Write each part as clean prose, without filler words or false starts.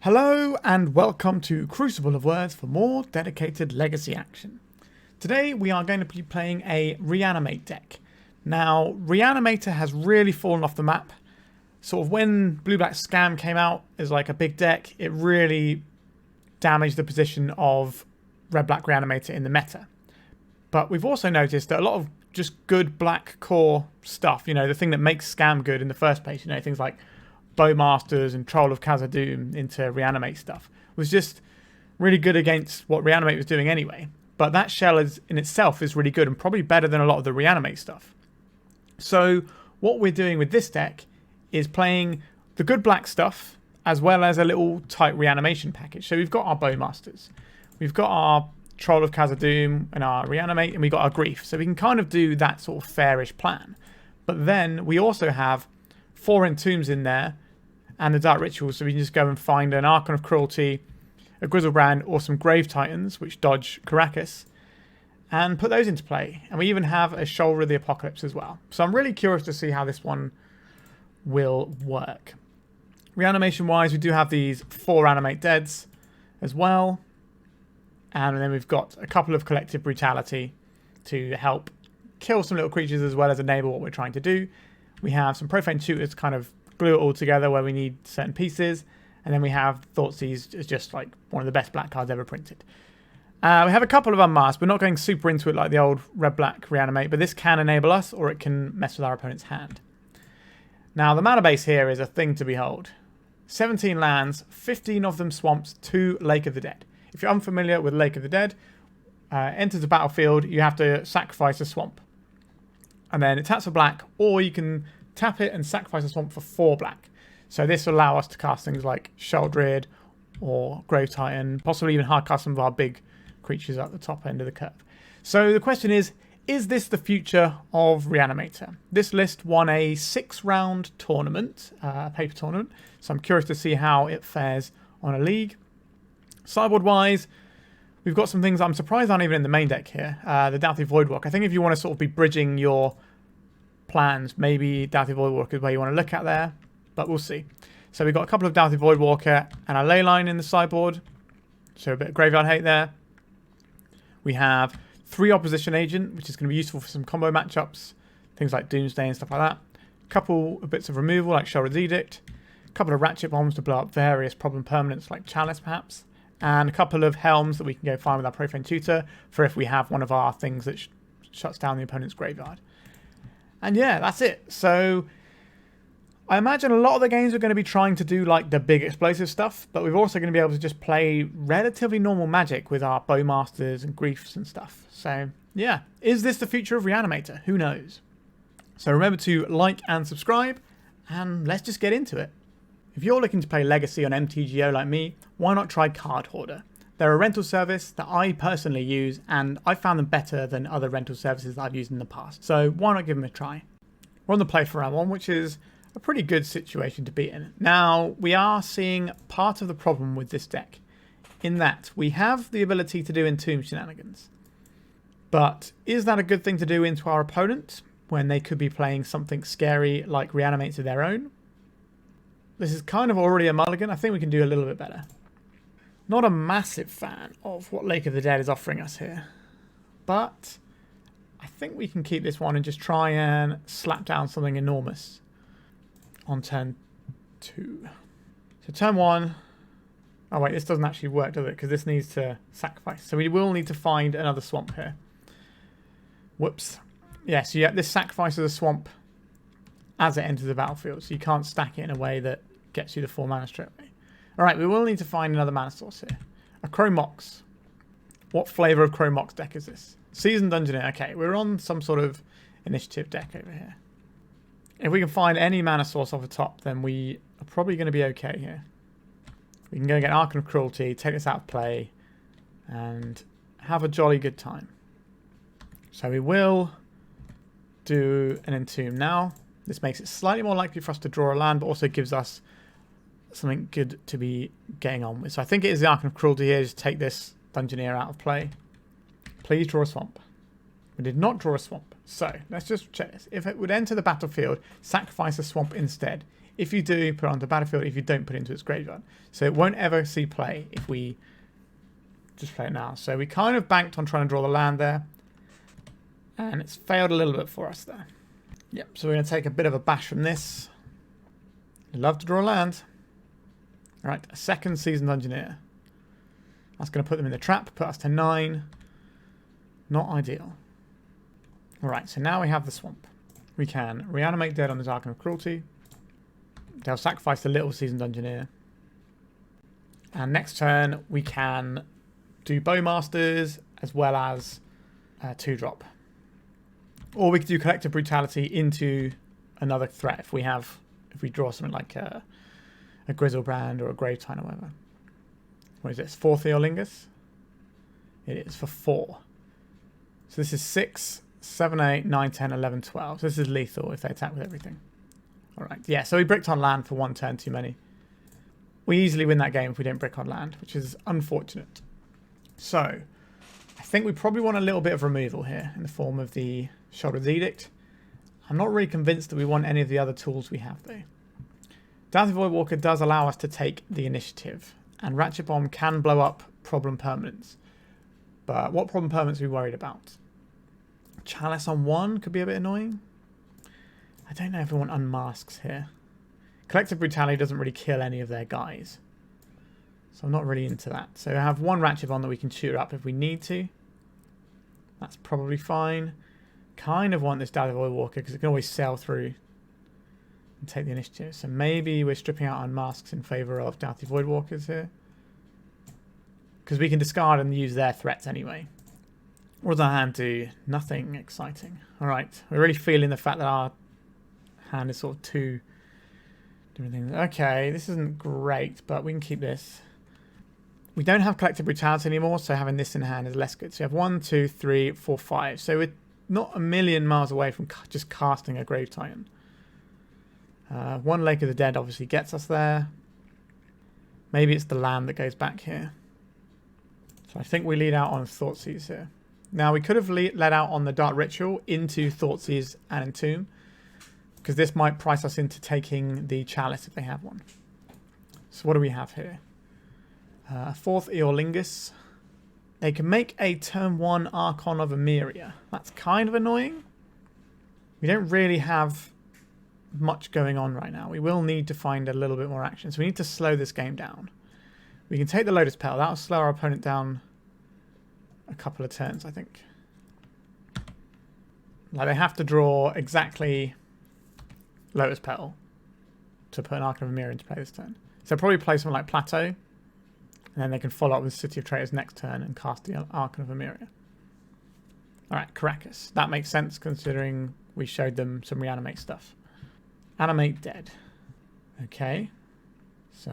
Hello and welcome to Crucible of Words for more dedicated legacy action. Today we are going to be playing a Reanimate deck. Now, Reanimator has really fallen off the map. Sort of when Blue-Black Scam came out as like a big deck, it really damaged the position of Red-Black Reanimator in the meta. But we've also noticed that a lot of just good black core stuff, you know, the thing that makes Scam good in the first place, you know, things like Bowmasters and Troll of Khazad-dum into Reanimate stuff, was just really good against what Reanimate was doing anyway. But that shell in itself is really good and probably better than a lot of the Reanimate stuff. So what we're doing with this deck is playing the good black stuff as well as a little tight reanimation package. So we've got our Bowmasters, we've got our Troll of Khazad-dum and our Reanimate, and we got our Grief. So we can kind of do that sort of fairish plan. But then we also have 4 Entombs in there and the Dark Rituals, so we can just go and find an Archon of Cruelty, a Griselbrand, or some Grave Titans, which dodge Karakas, and put those into play. And we even have a Sheoldred of the Apocalypse as well. So I'm really curious to see how this one will work. Reanimation-wise, we do have these 4 Animate Deads as well. And then we've got a couple of Collective Brutality to help kill some little creatures as well as enable what we're trying to do. We have some Profane Tutors to kind of glue it all together where we need certain pieces. And then we have Thoughtseize as just like one of the best black cards ever printed. We have a couple of Unmask. We're not going super into it like the old red-black Reanimate, but this can enable us or it can mess with our opponent's hand. Now, the mana base here is a thing to behold. 17 lands, 15 of them swamps, 2 Lake of the Dead. If you're unfamiliar with Lake of the Dead, enters the battlefield, you have to sacrifice a swamp. And then it taps for black, or you can tap it and sacrifice a swamp for 4 black. So this will allow us to cast things like Sheoldred or Grave Titan, possibly even hard cast some of our big creatures at the top end of the curve. So the question is this the future of Reanimator? This list won a 6-round tournament, paper tournament, so I'm curious to see how it fares on a league. Sideboard-wise, we've got some things I'm surprised aren't even in the main deck here. The Dauthi Voidwalker. I think if you want to sort of be bridging your plans, maybe Dauthi Voidwalker is where you want to look at there, but we'll see. So we've got a couple of Dauthi Voidwalker and a Leyline in the sideboard, so a bit of graveyard hate there. We have 3 Opposition Agent, which is going to be useful for some combo matchups, things like Doomsday and stuff like that. A couple of bits of removal like Sheoldred's Edict, a couple of Ratchet Bombs to blow up various problem permanents like Chalice perhaps, and a couple of Helms that we can go find with our Profane Tutor for if we have one of our things that shuts down the opponent's graveyard. And yeah, that's it. So I imagine a lot of the games are going to be trying to do like the big explosive stuff, but we're also going to be able to just play relatively normal Magic with our Bowmasters and Griefs and stuff. So yeah, is this the future of Reanimator? Who knows? So remember to like and subscribe, and let's just get into it. If you're looking to play Legacy on MTGO like me, why not try Card Hoarder? They're a rental service that I personally use, and I found them better than other rental services that I've used in the past. So why not give them a try? We're on the play for round 1, which is a pretty good situation to be in. Now, we are seeing part of the problem with this deck, in that we have the ability to do Entomb shenanigans. But is that a good thing to do into our opponent when they could be playing something scary like Reanimate of their own? This is kind of already a mulligan. I think we can do a little bit better. Not a massive fan of what Lake of the Dead is offering us here, but I think we can keep this one and just try and slap down something enormous on turn 2. So turn 1, oh wait, this doesn't actually work, does it? Because this needs to sacrifice. So we will need to find another swamp here. Whoops. Yeah, so yeah, this sacrifices a swamp as it enters the battlefield, so you can't stack it in a way that gets you the 4 mana straight away. Alright, we will need to find another mana source here. A Crow Mox. What flavour of Crow Mox deck is this? Seasoned Dungeoneer. Okay, we're on some sort of initiative deck over here. If we can find any mana source off the top, then we are probably going to be okay here. We can go get Archon of Cruelty, take this out of play, and have a jolly good time. So we will do an Entomb now. This makes it slightly more likely for us to draw a land, but also gives us something good to be getting on with. So I think it is the Archon of Cruelty here. Just take this Dungeoneer out of play. Please draw a swamp. We did not draw a swamp. So let's just check this. If it would enter the battlefield, sacrifice a swamp instead. If you do, put it onto the battlefield. If you don't, put it into its graveyard. So it won't ever see play if we just play it now. So we kind of banked on trying to draw the land there. And it's failed a little bit for us there. Yep, so we're going to take a bit of a bash from this. We love to draw land. All right, a second Seasoned Engineer. That's going to put them in the trap, put us to 9. Not ideal. All right, so now we have the swamp. We can Reanimate Dead on this Archon of Cruelty. They'll sacrifice the little Seasoned Engineer. And next turn, we can do Bowmasters as well as 2-drop. Or we could do Collective Brutality into another threat if we draw something like a Griselbrand or a Grave Tine or whatever. What is this? 4 Theolingus? It is for 4. So this is 6, 7, 8, 9, 10, 11, 12. So this is lethal if they attack with everything. Alright, yeah, so we bricked on land for 1 turn too many. We easily win that game if we don't brick on land, which is unfortunate. So, I think we probably want a little bit of removal here in the form of the Sheoldred's Edict. I'm not really convinced that we want any of the other tools we have though. Dauthi Voidwalker does allow us to take the initiative, and Ratchet Bomb can blow up problem permanents. But what problem permanents are we worried about? Chalice on 1 could be a bit annoying. I don't know if we want Unmasks here. Collective Brutality doesn't really kill any of their guys. So I'm not really into that. So I have 1 Ratchet Bomb that we can shoot up if we need to. That's probably fine. Kind of want this Dauthi Voidwalker because it can always sail through and take the initiative. So maybe we're stripping out Unmasks in favour of Dauthi Voidwalkers here. Because we can discard and use their threats anyway. What does our hand do? Nothing exciting. Alright, we're really feeling the fact that our hand is sort of too different things. Okay, this isn't great, but we can keep this. We don't have Collective Brutality anymore, so having this in hand is less good. So we have 1, 2, 3, 4, 5. So we're not a million miles away from just casting a Grave Titan. 1 Lake of the Dead obviously gets us there. Maybe it's the land that goes back here. So I think we lead out on Thoughtseize here. Now we could have led out on the Dark Ritual into Thoughtseize and Entomb, because this might price us into taking the Chalice if they have one. So what do we have here? 4th Eorlingus. They can make a turn 1 Archon of Emeria. That's kind of annoying. We don't really have much going on right now. We will need to find a little bit more action. So we need to slow this game down. We can take the Lotus Petal. That'll slow our opponent down a couple of turns, I think. Like, they have to draw exactly Lotus Petal to put an Archon of Emeria into play this turn. So probably play something like Plateau. And then they can follow up with City of Traitors next turn and cast the Archon of Emeria. Alright, Caracas. That makes sense considering we showed them some Reanimate stuff. Animate Dead. Okay. So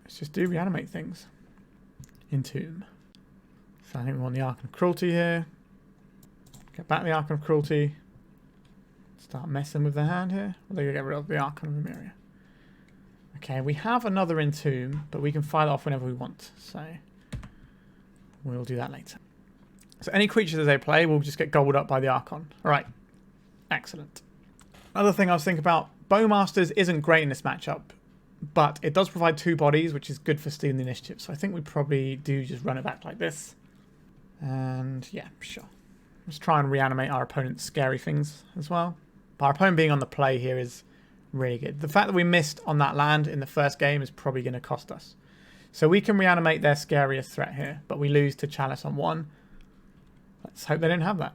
let's just do Reanimate things. Entomb. So I think we want the Archon of Cruelty here. Get back the Archon of Cruelty. Start messing with the hand here. Or they get rid of the Archon of Emeria. Okay, we have another Entomb, but we can fire it off whenever we want. So we'll do that later. So any creatures that they play will just get gobbled up by the Archon. Alright. Excellent. Another thing I was thinking about, Bowmasters isn't great in this matchup, but it does provide 2 bodies, which is good for stealing the initiative. So I think we probably do just run it back like this. And yeah, sure. Let's try and reanimate our opponent's scary things as well. But our opponent being on the play here is really good. The fact that we missed on that land in the first game is probably going to cost us. So we can reanimate their scariest threat here, but we lose to Chalice on 1. Let's hope they don't have that.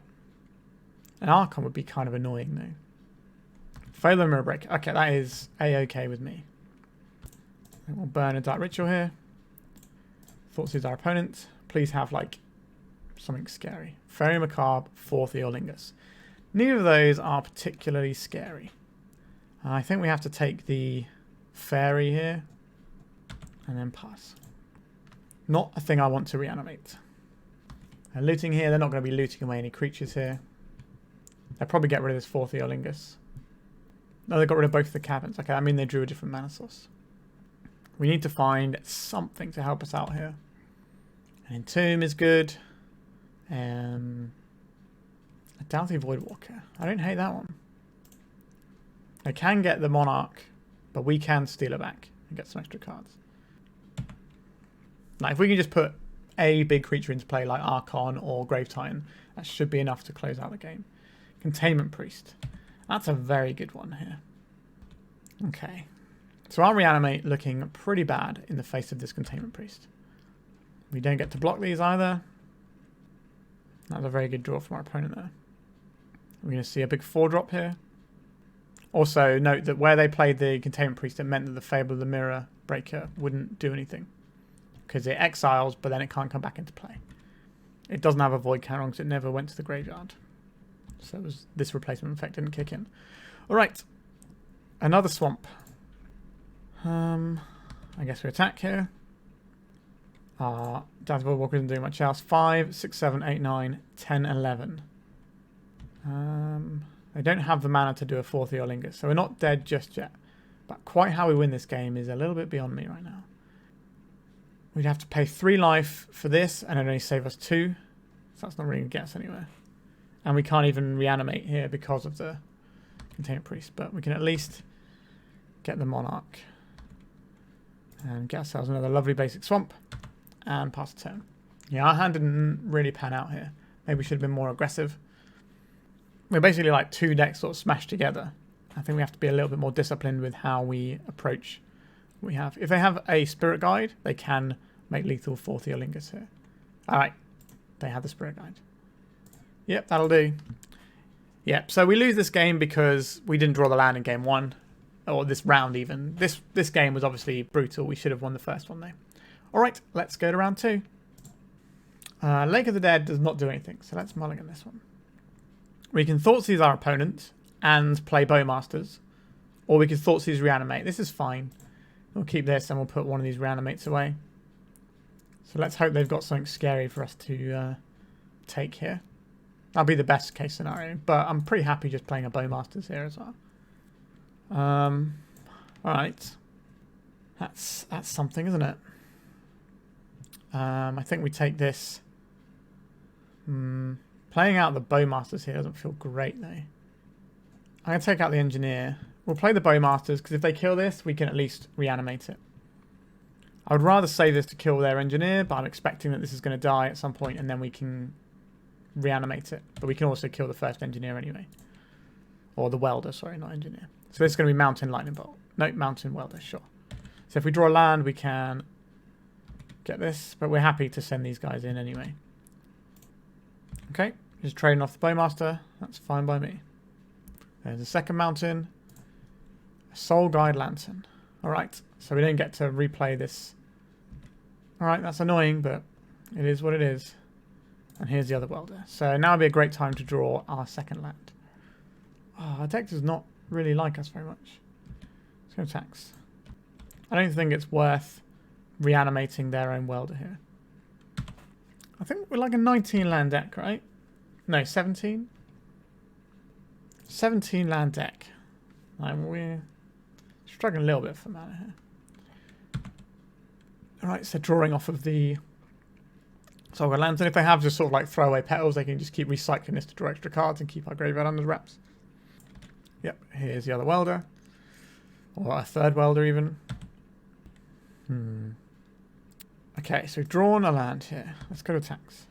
An Archon would be kind of annoying though. Fail the Mirror Break. Okay, that is a-okay with me. And we'll burn a Dark Ritual here. Thoughtseize our opponent. Please have like something scary. Fairy Macabre, 4th Eorlingus. Neither of those are particularly scary. I think we have to take the Fairy here and then pass. Not a thing I want to reanimate. Looting here, they're not going to be looting away any creatures here. They'll probably get rid of this 4th Eorlingus. No, they got rid of both the caverns. Okay, I mean they drew a different mana source. We need to find something to help us out here. An Entomb is good. A Dauthi Voidwalker. I don't hate that one. They can get the Monarch, but we can steal it back and get some extra cards. Now, if we can just put a big creature into play like Archon or Grave Titan, that should be enough to close out the game. Containment Priest. That's a very good one here. Okay. So our Reanimate looking pretty bad in the face of this Containment Priest. We don't get to block these either. That's a very good draw from our opponent there. We're going to see a big 4-drop here. Also, note that where they played the Containment Priest, it meant that the Fable of the Mirror Breaker wouldn't do anything. Because it exiles, but then it can't come back into play. It doesn't have a Void counter because it never went to the graveyard. So this replacement effect didn't kick in. Alright. Another swamp. I guess we attack here. Dauthi Voidwalker isn't doing much else. 5, 6, 7, 8, 9, 10, 11. They don't have the mana to do a 4th Eolingus, so we're not dead just yet. But quite how we win this game is a little bit beyond me right now. We'd have to pay 3 life for this, and it only save us 2. So that's not really going to get us anywhere. And we can't even reanimate here because of the Containment Priest. But we can at least get the Monarch. And get ourselves another lovely basic swamp. And pass the turn. Yeah, our hand didn't really pan out here. Maybe we should have been more aggressive. We're basically like 2 decks sort of smashed together. I think we have to be a little bit more disciplined with how we approach what we have. If they have a Spirit Guide, they can make lethal 4th Eolingus here. Alright. They have the Spirit Guide. Yep, that'll do. Yep, so we lose this game because we didn't draw the land in game 1. Or this round even. This game was obviously brutal. We should have won the first one though. Alright, let's go to round 2. Lake of the Dead does not do anything, so let's mulligan this one. We can Thoughtseize our opponent and play Bowmasters. Or we can Thoughtseize Reanimate. This is fine. We'll keep this and we'll put one of these Reanimates away. So let's hope they've got something scary for us to take here. That'll be the best case scenario. But I'm pretty happy just playing a Bowmasters here as well. Alright. That's something, isn't it? I think we take this. Playing out the Bowmasters here doesn't feel great though. I'm going to take out the Engineer. We'll play the Bowmasters because if they kill this, we can at least reanimate it. I would rather save this to kill their Engineer, but I'm expecting that this is going to die at some point and then we can reanimate it. But we can also kill the first Engineer anyway. Or the Welder, sorry, not Engineer. So this is going to be Mountain Lightning Bolt. No, Mountain Welder, sure. So if we draw land, we can get this, but we're happy to send these guys in anyway. Okay, just trading off the Bowmaster. That's fine by me. There's a second mountain. A Soul Guide Lantern. Alright, so we don't get to replay this. Alright, that's annoying, but it is what it is. And here's the other Welder. So now would be a great time to draw our second land. Oh, our deck does not really like us very much. Let's go tax. I don't think it's worth reanimating their own Welder here. I think we're like a 19 land deck, right? No, 17? 17 land deck. We're struggling a little bit for mana here. Alright, so drawing off of the Soul Guide Lantern. If they have just sort of like throwaway petals, they can just keep recycling this to draw extra cards and keep our graveyard under wraps. Yep, here's the other Welder. Or a third Welder even. Okay, so we've drawn a land here. Let's go to attacks.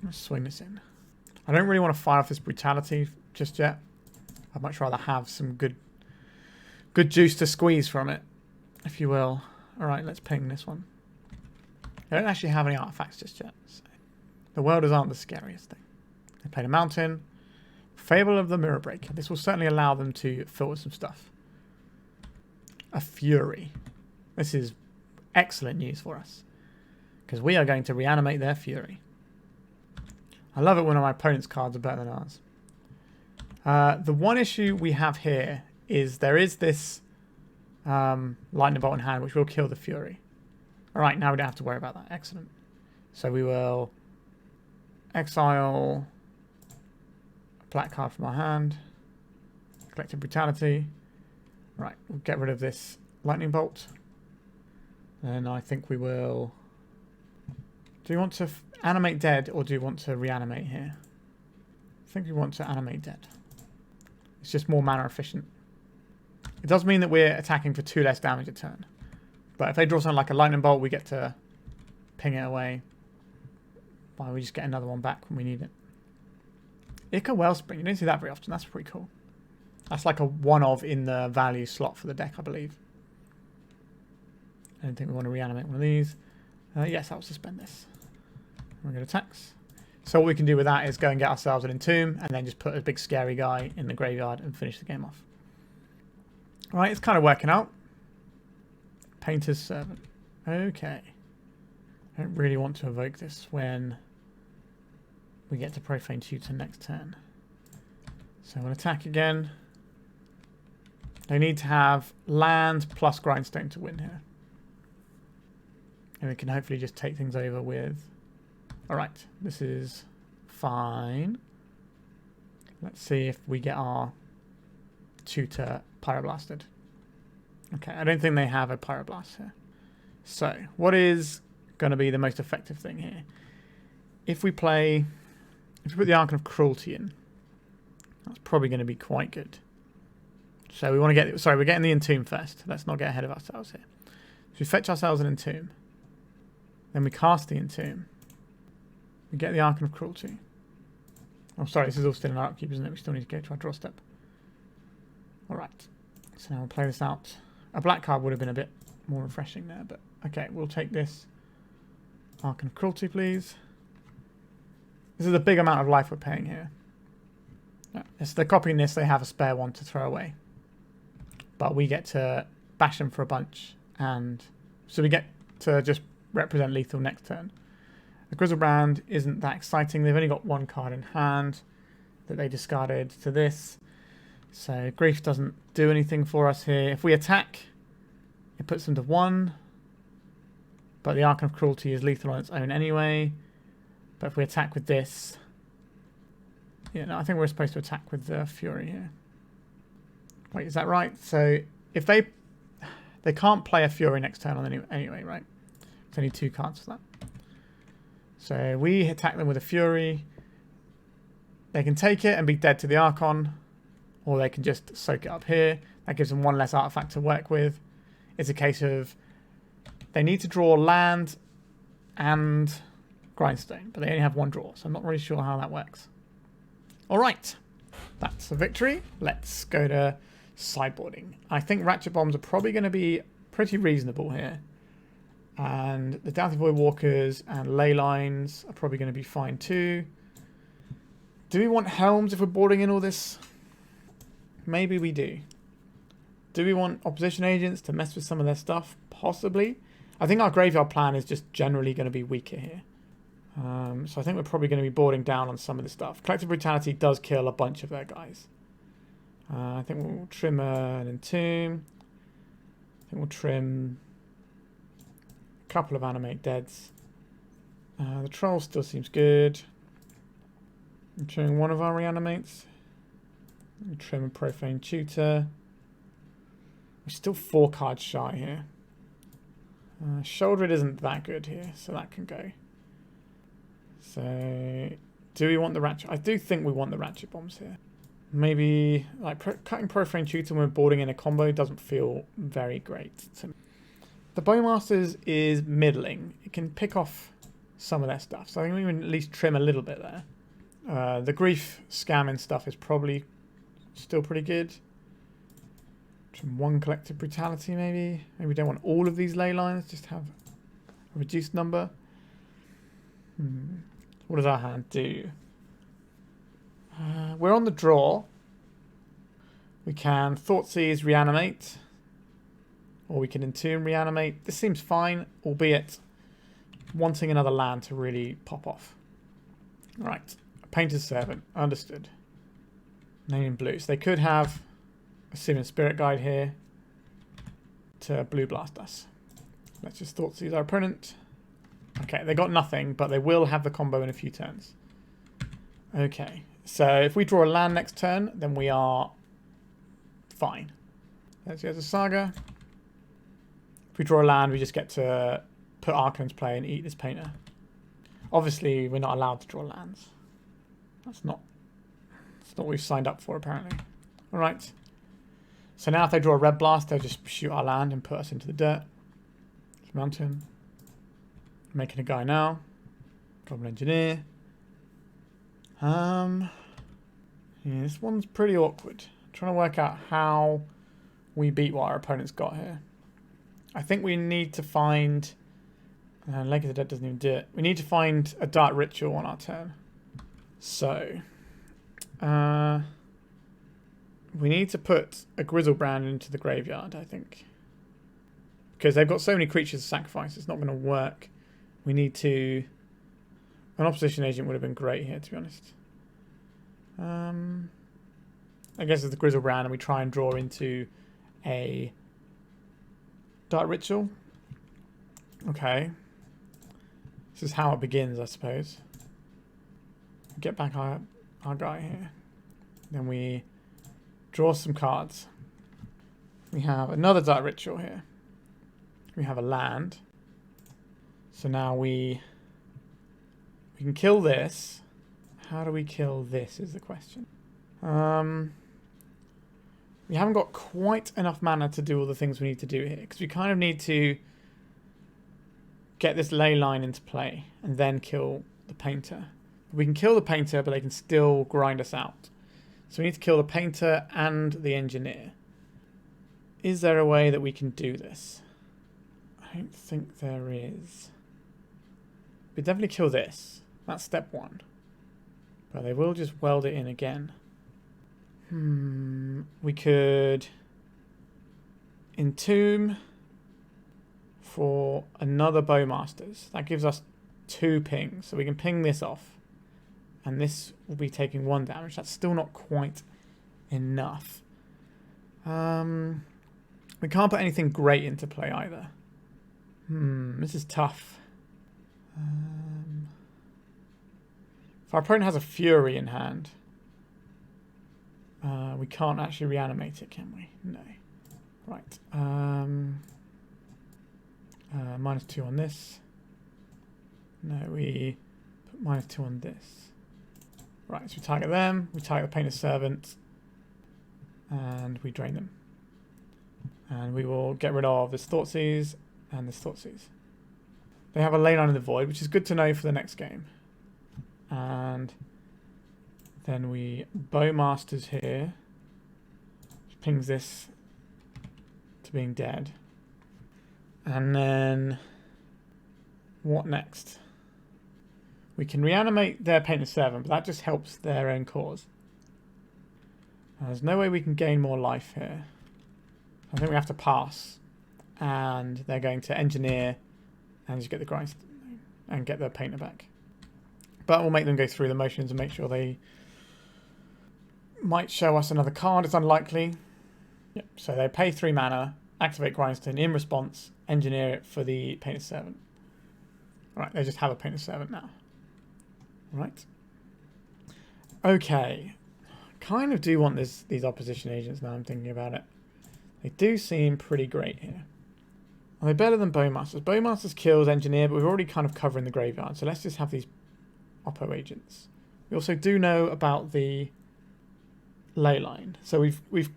Let's swing this in. I don't really want to fire off this Brutality just yet. I'd much rather have some good juice to squeeze from it, if you will. Alright, let's ping this one. They don't actually have any artifacts just yet. So the Welders aren't the scariest thing. They played a mountain. Fable of the Mirror Breaker. This will certainly allow them to filter some stuff. A Fury. This is excellent news for us. Because we are going to reanimate their Fury. I love it when my opponent's cards are better than ours. The one issue we have here is there is this Lightning Bolt in hand, which will kill the Fury. Alright, now we don't have to worry about that. Excellent. So we will exile a black card from our hand. Collective Brutality. Right, we'll get rid of this Lightning Bolt. And I think we will... Do you want to animate dead or do you want to reanimate here? I think we want to animate dead. It's just more mana efficient. It does mean that we're attacking for 2 less damage a turn. But if they draw something like a lightning bolt, we get to ping it away. Why, we just get another one back when we need it. Ica Wellspring. You don't see that very often. That's pretty cool. That's like a one-of in the value slot for the deck, I believe. I don't think we want to reanimate one of these. Yes, I'll suspend this. We're going to attacks. So what we can do with that is go and get ourselves an Entomb and then just put a big scary guy in the graveyard and finish the game off. Alright, it's kind of working out. Painter's Servant. Okay. I don't really want to evoke this when we get to Profane Tutor next turn. So we'll attack again. They need to have land plus Grindstone to win here. And we can hopefully just take things over with... Alright, this is fine. Let's see if we get our tutor Pyroblasted. Okay, I don't think they have a Pyroblast here. So, what is going to be the most effective thing here? If we put the Archon of Cruelty in, that's probably going to be quite good. So we want to get... Sorry, we're getting the Entomb first. Let's not get ahead of ourselves here. So we fetch ourselves an Entomb. Then we cast the Entomb. We get the Archon of Cruelty. Oh, sorry, this is all still in our upkeep, isn't it? We still need to go to our draw step. Alright. So now we'll play this out. A black card would have been a bit more refreshing there, but okay, we'll take this. Archon of Cruelty, please. This is a big amount of life we're paying here. If they're copying this, they have a spare one to throw away. But we get to bash them for a bunch, and so we get to just represent lethal next turn. The Griselbrand isn't that exciting. They've only got 1 card in hand that they discarded to this. So Grief doesn't do anything for us here. If we attack, it puts them to 1. But the Archon of Cruelty is lethal on its own anyway. But if we attack with this... Yeah, no, I think we're supposed to attack with the Fury here. Wait, is that right? So if they can't play a Fury next turn on anyway, right? There's only 2 cards for that. So we attack them with a Fury. They can take it and be dead to the Archon, or they can just soak it up here. That gives them 1 less artifact to work with. It's a case of they need to draw land and Grindstone, but they only have 1 draw, so I'm not really sure how that works. Alright, that's a victory. Let's go to sideboarding. I think Ratchet Bombs are probably going to be pretty reasonable here. And the Dauthi Voidwalkers and Leylines are probably going to be fine too. Do we want Helms if we're boarding in all this? Maybe we do. Do we want Opposition Agents to mess with some of their stuff? Possibly. I think our graveyard plan is just generally going to be weaker here. So I think we're probably going to be boarding down on some of the stuff. Collective Brutality does kill a bunch of their guys. I think we'll trim an Entomb. I think we'll trim a couple of Animate Deads. The Troll still seems good. I'm trimming one of our Reanimates. We'll trim a Profane Tutor. We're still 4 cards shy here. Sheoldred isn't that good here, so that can go. So, do we want the Ratchet? I do think we want the Ratchet Bombs here. Maybe, like, cutting Profane Tutor when we're boarding in a combo doesn't feel very great to me. The Bowmasters is middling. It can pick off some of their stuff, so I think we can at least trim a little bit there. The Grief scamming stuff is probably still pretty good. Trim 1 Collective Brutality, maybe. Maybe we don't want all of these Leylines, just have a reduced number. What does our hand do? We're on the draw. We can Thoughtseize Reanimate. Or we can Entomb Reanimate. This seems fine, albeit wanting another land to really pop off. Right. Painter's Servant. Understood. Name in blue. So they could have a Sim and Spirit Guide here to blue blast us. Let's just Thoughtseize our opponent. Okay, they got nothing, but they will have the combo in a few turns. Okay, so if we draw a land next turn, then we are fine. Let's go to Saga. If we draw a land, we just get to put Archon's play and eat this painter. Obviously, we're not allowed to draw lands. That's not what we've signed up for, apparently. Alright. So now if they draw a red blast, they'll just shoot our land and put us into the dirt. Mountain. Making a guy now. Goblin Engineer. Yeah, this one's pretty awkward. I'm trying to work out how we beat what our opponent's got here. I think we need to find... Legacy Dead doesn't even do it. We need to find a Dark Ritual on our turn. So... we need to put a Griselbrand into the graveyard, I think. Because they've got so many creatures to sacrifice, it's not going to work. We need to... An opposition agent would have been great here, to be honest. I guess it's the Griselbrand and we try and draw into a Dark Ritual. Okay. This is how it begins, I suppose. Get back our guy here. Then we draw some cards. We have another Dark Ritual here. We have a land. So now we can kill this. How do we kill this is the question. We haven't got quite enough mana to do all the things we need to do here. Because we kind of need to get this Leyline into play. And then kill the Painter. We can kill the Painter, but they can still grind us out. So we need to kill the Painter and the Engineer. Is there a way that we can do this? I don't think there is. We definitely kill this. That's step one. But they will just weld it in again. We could Entomb for another Bowmasters. That gives us 2 pings. So we can ping this off. And this will be taking 1 damage. That's still not quite enough. We can't put anything great into play either. This is tough. If our opponent has a Fury in hand, we can't actually reanimate it, can we? No. Right. -2 on this. No, we put -2 on this. Right, so we target them, we target the Painter's Servant, and we drain them. And we will get rid of this Thoughtseize and this Thoughtseize. They have a Leyline in the Void, which is good to know for the next game. And then we Bowmasters here. Which pings this to being dead. And then what next? We can reanimate their Painter's Servant, but that just helps their own cause. There's no way we can gain more life here. I think we have to pass. And they're going to Engineer and just get the grind and get their Painter back. But we'll make them go through the motions and make sure they might show us another card. It's unlikely. Yep. So they pay 3 mana, activate Grindstone in response, Engineer it for the Painter's Servant. Alright, they just have a Painter's Servant now. Right. Okay. Kind of do want these opposition agents now I'm thinking about it. They do seem pretty great here. Are they better than Bowmasters? Bowmasters kills Engineer, but we're already kind of covering the graveyard. So let's just have these Oppo agents. We also do know about the Leyline. So we've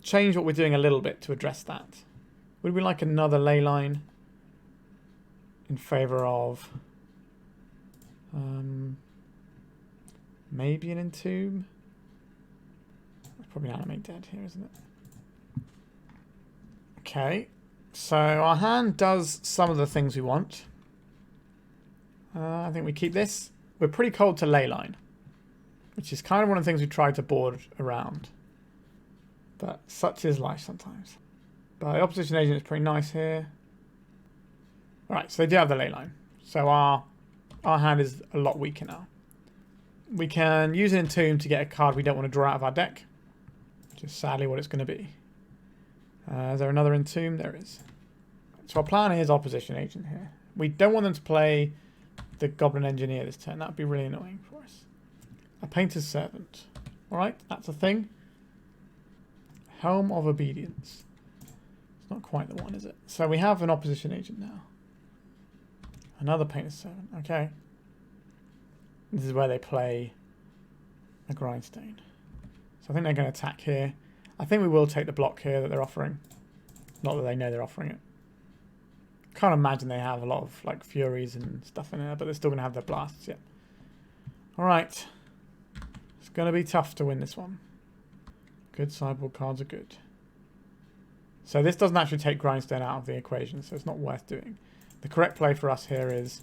changed what we're doing a little bit to address that. Would we like another Leyline in favour of maybe an Entomb? That's probably an Animate Dead here, isn't it? Okay. So our hand does some of the things we want. I think we keep this. We're pretty cold to Leyline, which is kind of one of the things we tried to board around. But such is life sometimes. But the opposition agent is pretty nice here. Alright, so they do have the Leyline. So our hand is a lot weaker now. We can use an Entomb to get a card we don't want to draw out of our deck. Which is sadly what it's going to be. Is there another Entomb? There is. So our plan is opposition agent here. We don't want them to play the Goblin Engineer this turn. That would be really annoying for us. A Painter's Servant. Alright, that's a thing. Helm of Obedience. It's not quite the one, is it? So we have an opposition agent now. Another Painter's Servant. Okay. This is where they play a Grindstone. So I think they're going to attack here. I think we will take the block here that they're offering. Not that they know they're offering it. Can't imagine they have a lot of like Furies and stuff in there, but they're still going to have their blasts, yeah. Alright. It's going to be tough to win this one. Good sideboard cards are good. So this doesn't actually take Grindstone out of the equation, so it's not worth doing. The correct play for us here is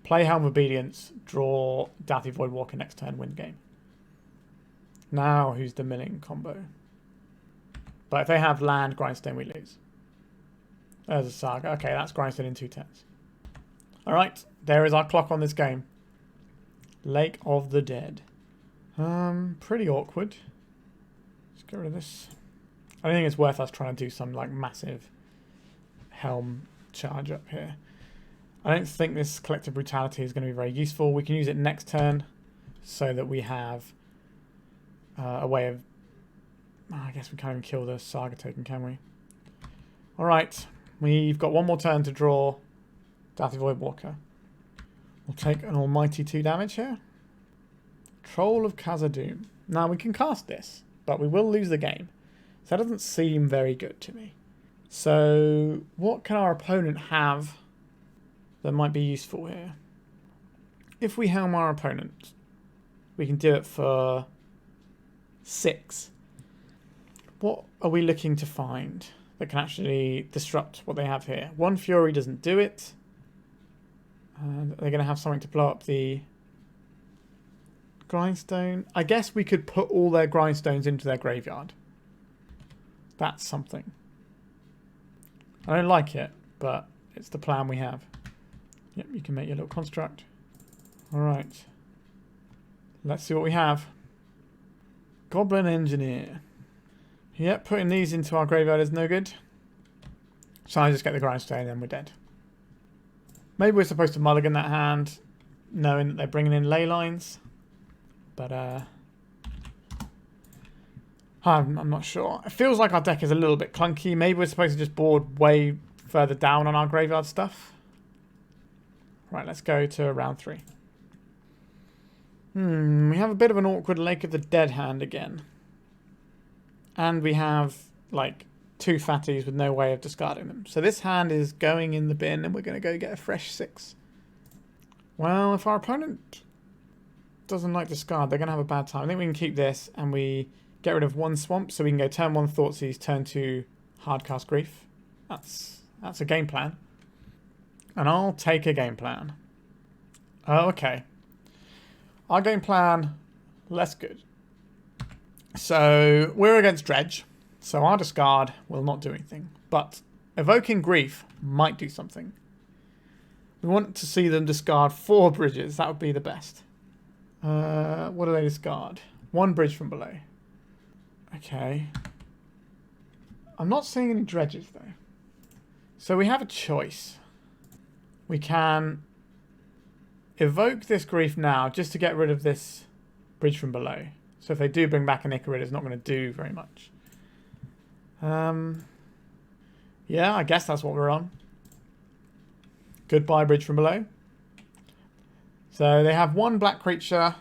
play Helm of Obedience, draw Dauthi Voidwalker next turn, win game. Now who's the milling combo? But if they have land, Grindstone, we lose. There's a Saga. Okay, that's Grindstone in 2 turns. Alright, there is our clock on this game. Lake of the Dead. Pretty awkward. Let's get rid of this. I don't think it's worth us trying to do some like massive Helm charge up here. I don't think this Collective Brutality is going to be very useful. We can use it next turn so that we have a way of... Oh, I guess we can't even kill the Saga token, can we? Alright, we've got one more turn to draw Dauthi Voidwalker. We'll take an almighty 2 damage here. Troll of Khazad-dum. Now we can cast this, but we will lose the game. So that doesn't seem very good to me. So what can our opponent have that might be useful here? If we helm our opponent, we can do it for 6. What are we looking to find that can actually disrupt what they have here? 1 Fury doesn't do it. And they're going to have something to blow up the Grindstone. I guess we could put all their Grindstones into their graveyard. That's something. I don't like it, but it's the plan we have. Yep, you can make your little construct. Alright. Let's see what we have. Goblin Engineer. Yep, putting these into our graveyard is no good. So I just get the Grindstone and then we're dead. Maybe we're supposed to mulligan that hand, knowing that they're bringing in Leylines. But, I'm not sure. It feels like our deck is a little bit clunky. Maybe we're supposed to just board way further down on our graveyard stuff. Right, let's go to round 3. We have a bit of an awkward Lake of the Dead hand again. And we have, like, 2 fatties with no way of discarding them. So this hand is going in the bin and we're going to go get a fresh 6. Well, if our opponent doesn't like discard, they're going to have a bad time. I think we can keep this and we get rid of 1 swamp, so we can go turn 1 Thoughtseize, turn 2 Hardcast Grief. That's a game plan. And I'll take a game plan. Oh, okay. Our game plan, less good. So we're against Dredge, so our discard will not do anything. But evoking Grief might do something. We want to see them discard 4 bridges. That would be the best. What do they discard? 1 bridge from below. Okay. I'm not seeing any dredges though. So we have a choice. We can evoke this Grief now just to get rid of this bridge from below. So if they do bring back an Icarid, it's not going to do very much. Yeah, I guess that's what we're on. Goodbye bridge from below. So they have 1 black creature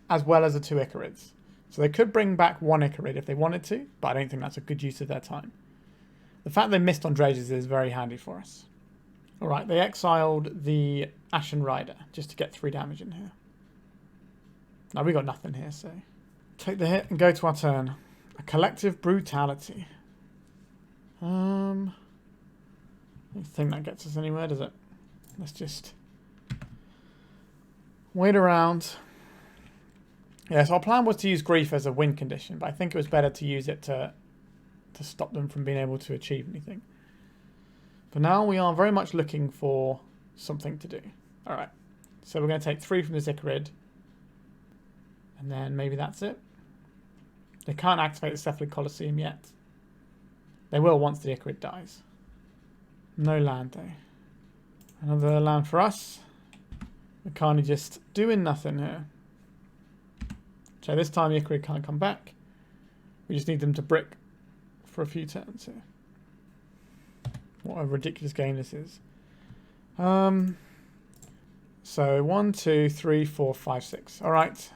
as well as the 2 Icarids. So they could bring back 1 Icarid if they wanted to, but I don't think that's a good use of their time. The fact they missed on dredges is very handy for us. Alright, they exiled the Ashen Rider just to get 3 damage in here. Now we got nothing here, so take the hit and go to our turn. A Collective Brutality. I don't think that gets us anywhere, does it? Let's just wait around. Yeah, so our plan was to use Grief as a win condition, but I think it was better to use it to stop them from being able to achieve anything. For now, we are very much looking for something to do. Alright, so we're going to take 3 from this Icarid, and then maybe that's it. They can't activate the Cephalid Colosseum yet. They will once the Icarid dies. No land though. Another land for us. We're kind of just doing nothing here. So this time the Icarid can't come back. We just need them to brick for a few turns here. What a ridiculous game this is. So 1, 2, 3, 4, 5, 6. Alright.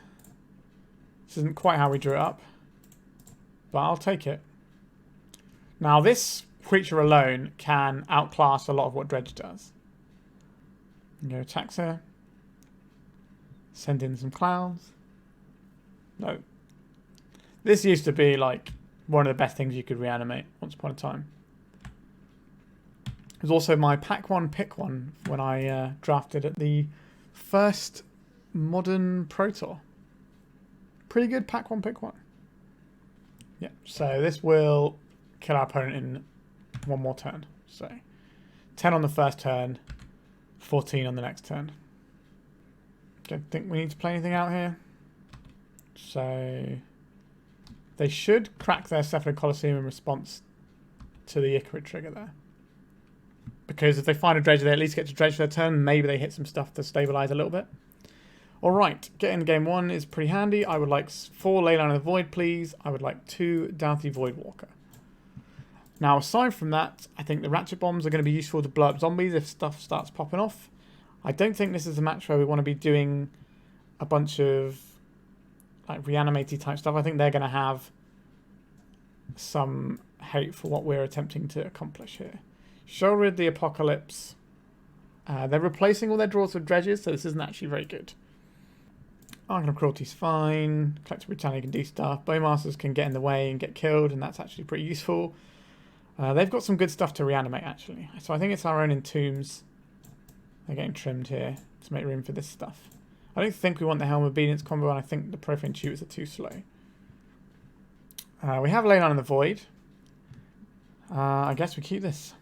This isn't quite how we drew it up. but I'll take it. Now, this creature alone can outclass a lot of what Dredge does. Go attacks her. Send in some clouds. No. This used to be like one of the best things you could reanimate once upon a time. It was also my pack one, pick one when I drafted at the first modern Pro Tour. Pretty good pack one, pick one. Yeah, so this will kill our opponent in one more turn. So 10 on the first turn, 14 on the next turn. Don't think we need to play anything out here. So they should crack their Cephalid Colosseum in response to the Icarid trigger there. Because if they find a Dredge, they at least get to Dredge for their turn. Maybe they hit some stuff to stabilize a little bit. Alright, getting game 1 is pretty handy. I would like 4 Leyline of the Void, please. I would like 2 Dauthi Voidwalker. Now, aside from that, I think the Ratchet Bombs are going to be useful to blow up zombies if stuff starts popping off. I don't think this is a match where we want to be doing a bunch of like reanimatey type stuff. I think they're going to have some hate for what we're attempting to accomplish here. Sheoldred the Apocalypse. They're replacing all their draws with dredges, so this isn't actually very good. Archon of Cruelty is fine. Collective Brutality can do stuff. Bowmasters can get in the way and get killed, and that's actually pretty useful. They've got some good stuff to reanimate, actually. So I think it's our own Entombs. They're getting trimmed here to make room for this stuff. I don't think we want the Helm of Obedience combo, and I think the Profane Tutors are too slow. We have Leyline in the Void. I guess we keep this.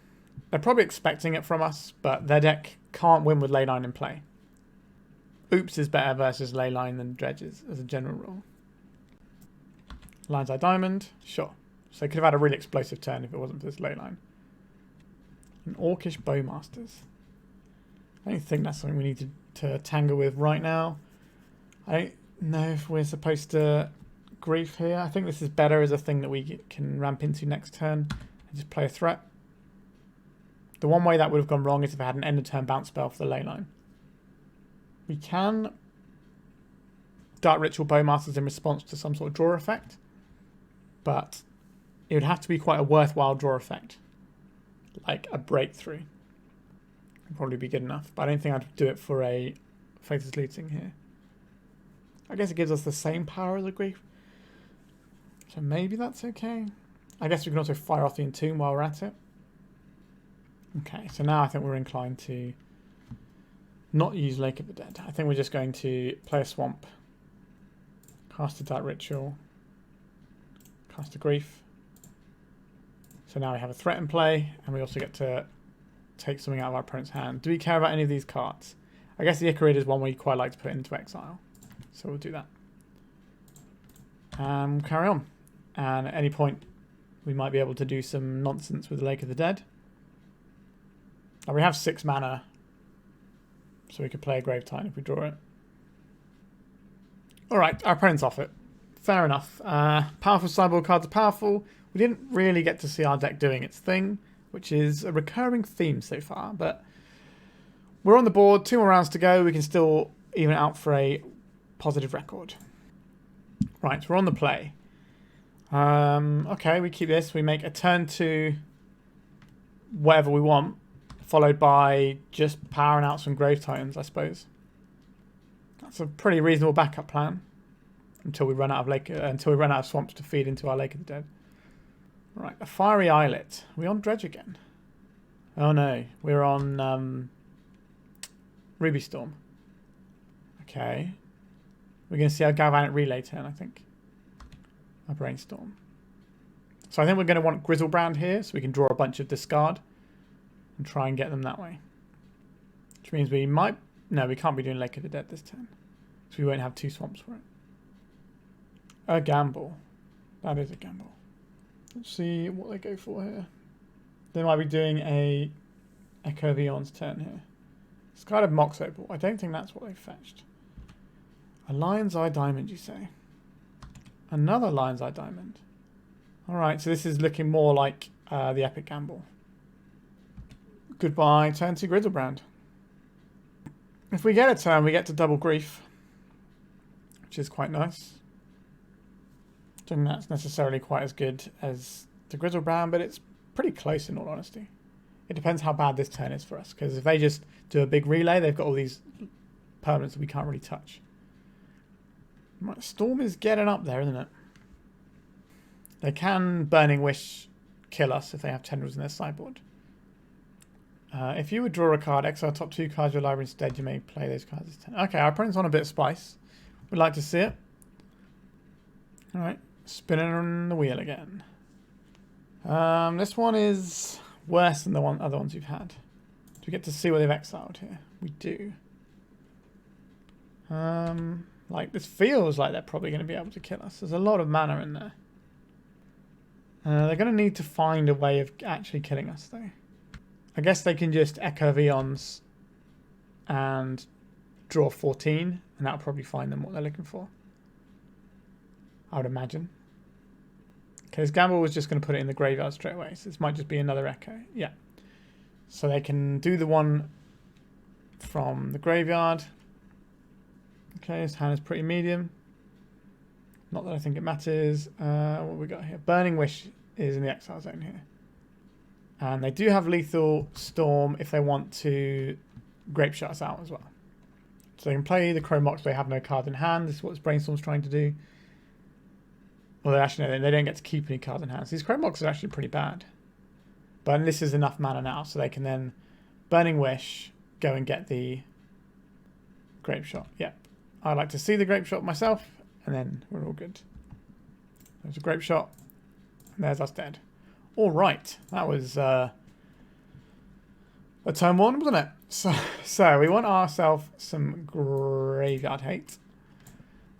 They're probably expecting it from us, but their deck can't win with Leyline in play. Oops is better versus Leyline than Dredges, as a general rule. Lion's Eye Diamond, sure. So they could have had a really explosive turn if it wasn't for this Leyline. And Orcish Bowmasters. I don't think that's something we need to tangle with right now. I don't know if we're supposed to grief here. I think this is better as a thing that we can ramp into next turn and just play a threat. The one way that would have gone wrong is if I had an end of turn bounce spell for the Leyline. We can Dark Ritual Bowmasters in response to some sort of draw effect, but it would have to be quite a worthwhile draw effect, like a breakthrough. Would probably be good enough, but I don't think I'd do it for a Faithless Looting here. I guess it gives us the same power as a grief, so maybe that's okay. I guess we can also fire off the Entomb while we're at it. Okay, so now I think we're inclined to not use Lake of the Dead. I think we're just going to play a Swamp, cast a Dark Ritual, cast a Grief. So now we have a threat in play, and we also get to take something out of our opponent's hand. Do we care about any of these cards? I guess the Icarid is one we quite like to put into exile. So we'll do that. And carry on. And at any point, we might be able to do some nonsense with the Lake of the Dead. Now we have 6 mana, so we could play a Grave Titan if we draw it. Alright, our opponent's off it. Fair enough. Powerful sideboard cards are powerful. We didn't really get to see our deck doing its thing, which is a recurring theme so far, but we're on the board, 2 more rounds to go. We can still even out for a positive record. Right, so we're on the play. Okay, we keep this. We make a turn to whatever we want, followed by just powering out some Grave Titans, I suppose. That's a pretty reasonable backup plan until we run out of swamps to feed into our Lake of the Dead. Right, a Fiery Islet. Are we on Dredge again? Oh no, we're on Ruby Storm. Okay. We're going to see our Galvanic Relay turn, I think. A Brainstorm. So I think we're going to want Griselbrand here, so we can draw a bunch of discard and try and get them that way. Which means we might... No, we can't be doing Lake of the Dead this turn, so we won't have 2 swamps for it. A gamble. That is a gamble. Let's see what they go for here. They might be doing a Echo of Eon's turn here. It's kind of Mox Opal. I don't think that's what they fetched. A Lion's Eye Diamond, you say? Another Lion's Eye Diamond. Alright, so this is looking more like the Epic Gamble. Goodbye, turn to Griselbrand. If we get a turn, we get to double Grief, which is quite nice. think that's necessarily quite as good as the Griselbrand, but it's pretty close in all honesty. It depends how bad this turn is for us, because if they just do a big relay, they've got all these permanents that we can't really touch. Right, Storm is getting up there, isn't it? They can Burning Wish kill us if they have tendrils in their sideboard. If you would draw a card, exile top 2 cards of your library instead, you may play those cards as 10. Okay, our opponent's on a bit of spice. We'd like to see it. Alright, spinning on the wheel again. This one is worse than the other ones we've had. Do we get to see what they've exiled here? We do. Like, this feels like they're probably going to be able to kill us. There's a lot of mana in there. They're going to need to find a way of actually killing us, though. I guess they can just Echo Eons and draw 14, and that'll probably find them what they're looking for. I would imagine. Okay, his gamble was just going to put it in the graveyard straight away, so this might just be another Echo. Yeah. So they can do the one from the graveyard. Okay, his hand is pretty medium. Not that I think it matters. What have we got here? Burning Wish is in the exile zone here. And they do have lethal Storm if they want to Grape Shot us out as well. So they can play the Chrome Mox, but they have no cards in hand. This is what this Brainstorm's trying to do. Well, actually, no, they don't get to keep any cards in hand. So these Chrome Mox are actually pretty bad. But this is enough mana now, so they can then Burning Wish, go and get the Grape Shot. Yep. I'd like to see the Grape Shot myself, and then we're all good. There's a Grape Shot, and there's us dead. All right, that was a turn 1, wasn't it? So we want ourselves some graveyard hate.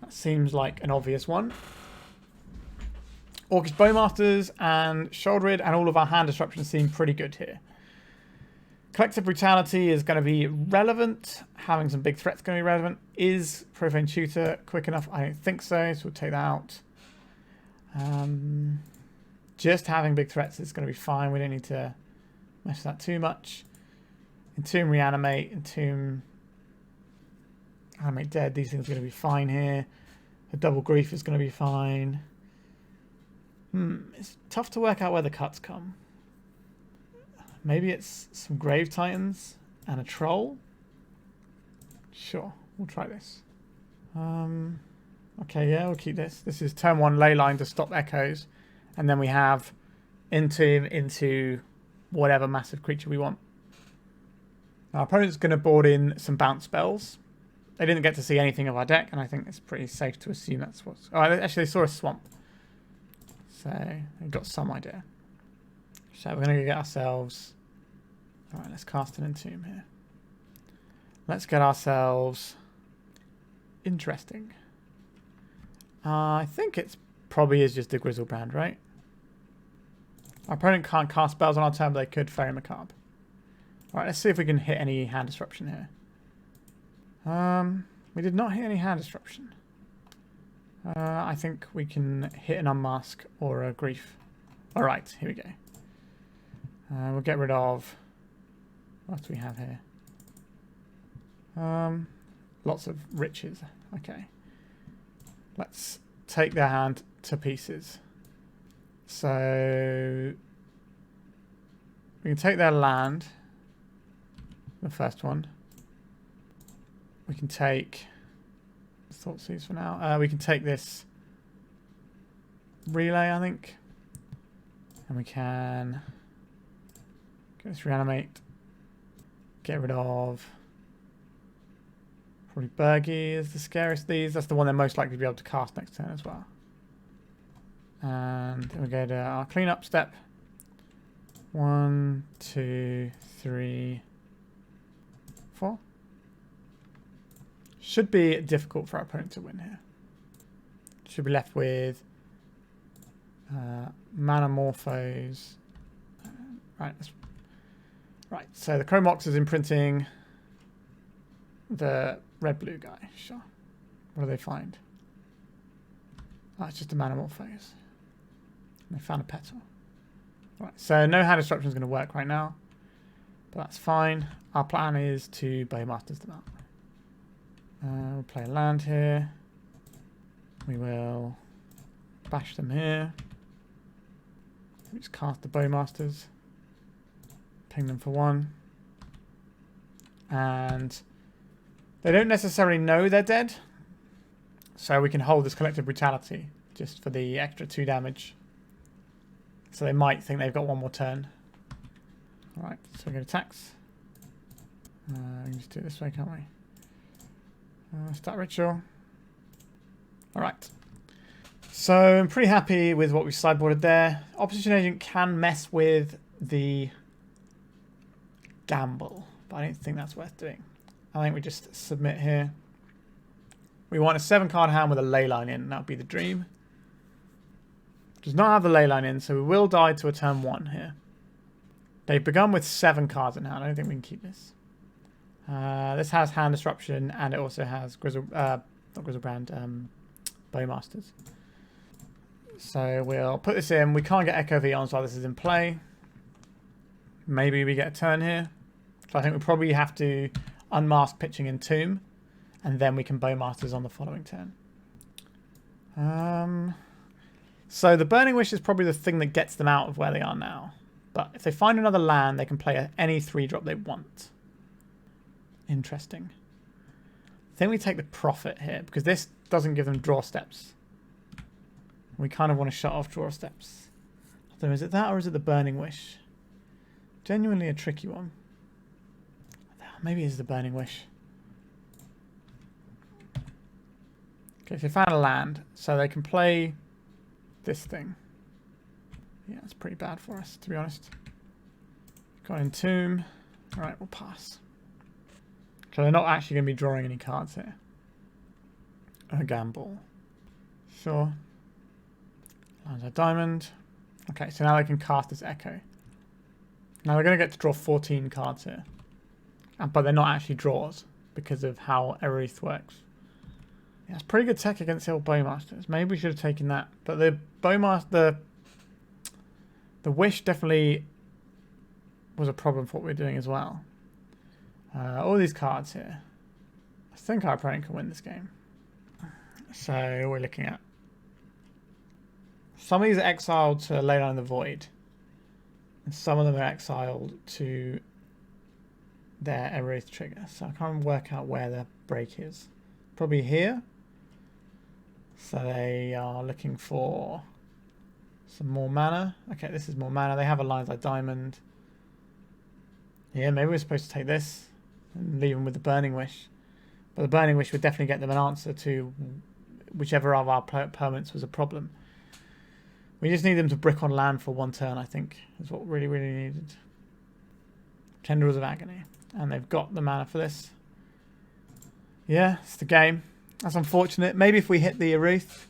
That seems like an obvious one. Orcish Bowmasters and Sheoldred and all of our hand disruptions seem pretty good here. Collective Brutality is going to be relevant. Having some big threats going to be relevant. Is Profane Tutor quick enough? I don't think so, so we'll take that out. Just having big threats is going to be fine. We don't need to mess with that too much. Entomb, Reanimate, Entomb, Animate Dead. These things are going to be fine here. A double grief is going to be fine. It's tough to work out where the cuts come. Maybe it's some Grave Titans and a Troll. Sure, we'll try this. Okay, yeah, we'll keep this. This is turn 1 Leyline to stop echoes. And then we have Entomb into whatever massive creature we want. Our opponent's going to board in some bounce spells. They didn't get to see anything of our deck, and I think it's pretty safe to assume that's what's... Oh, actually, they saw a swamp. So, they got some idea. So, we're going to get ourselves... Alright, let's cast an Entomb here. Let's get ourselves... Interesting. I think it's probably is just the Griselbrand, right? Our opponent can't cast spells on our turn, but they could Fairy Macabre. Alright, let's see if we can hit any hand disruption here. We did not hit any hand disruption. I think we can hit an Unmask or a Grief. Alright, here we go. We'll get rid of... What do we have here? Lots of riches. Okay. Let's take their hand to pieces. So... We can take their land. The first one. We can take... Thoughtseize for now. We can take this relay, I think. And we can... Get this Reanimate. Get rid of... Probably Bergie is the scariest of these. That's the one they're most likely to be able to cast next turn as well. And then we go to our cleanup step. 1, 2, 3, 4. Should be difficult for our opponent to win here. Should be left with Mana Morphos. Right, so the Chrome Mox is imprinting the red-blue guy. Sure. What do they find? Oh, it's just a Mana Morphos. They found a Petal. Right, so no hand disruption is going to work right now. But that's fine. Our plan is to Bowmasters them out. We'll play a land here. We will Bash them here. Just cast the Bowmasters. Ping them for 1. And they don't necessarily know they're dead. So we can hold this Collective Brutality just for the extra 2 damage. So they might think they've got 1 more turn. Alright, so we get attacks. We can just do it this way, can't we? Start ritual. Alright. So I'm pretty happy with what we sideboarded there. Opposition Agent can mess with the gamble, but I don't think that's worth doing. I think we just submit here. We want a 7-card hand with a Leyline in. That would be the dream. Does not have the Leyline in, so we will die to a turn 1 here. They've begun with 7 cards in hand. I don't think we can keep this. This has hand disruption, and it also has not Griselbrand, Bowmasters. So we'll put this in. We can't get Echo V on while this is in play. Maybe we get a turn here. So I think we probably have to unmask pitching Entomb, and then we can Bowmasters on the following turn. So the Burning Wish is probably the thing that gets them out of where they are now. But if they find another land, they can play any 3-drop they want. Interesting. I think we take the Profit here, because this doesn't give them draw steps. We kind of want to shut off draw steps. So is it that or is it the Burning Wish? Genuinely a tricky one. Maybe it's the Burning Wish. Okay, so they found a land, so they can play this thing. Yeah, it's pretty bad for us, to be honest. Got Entomb. Alright, we'll pass. So they're not actually going to be drawing any cards here. A gamble. Sure. Lands a diamond. Okay, so now they can cast this Echo. Now they're going to get to draw 14 cards here. But they're not actually draws because of how Erith works. Yeah, it's pretty good tech against the old Bowmasters. Maybe we should have taken that. But the Bowmaster... The Wish definitely was a problem for what we were doing as well. All these cards here. I think our opponent can win this game. So we're looking at... Some of these are exiled to Leyline the Void. And some of them are exiled to their Erith trigger. So I can't work out where the break is. Probably here. So they are looking for some more mana. Okay, this is more mana. They have a Lines like Diamond. Yeah, maybe we're supposed to take this and leave them with the Burning Wish. But the Burning Wish would definitely get them an answer to whichever of our permanents was a problem. We just need them to brick on land for 1 turn, I think, is what really, really needed. Tendrils of Agony. And they've got the mana for this. Yeah, it's the game. That's unfortunate. Maybe if we hit the Erith,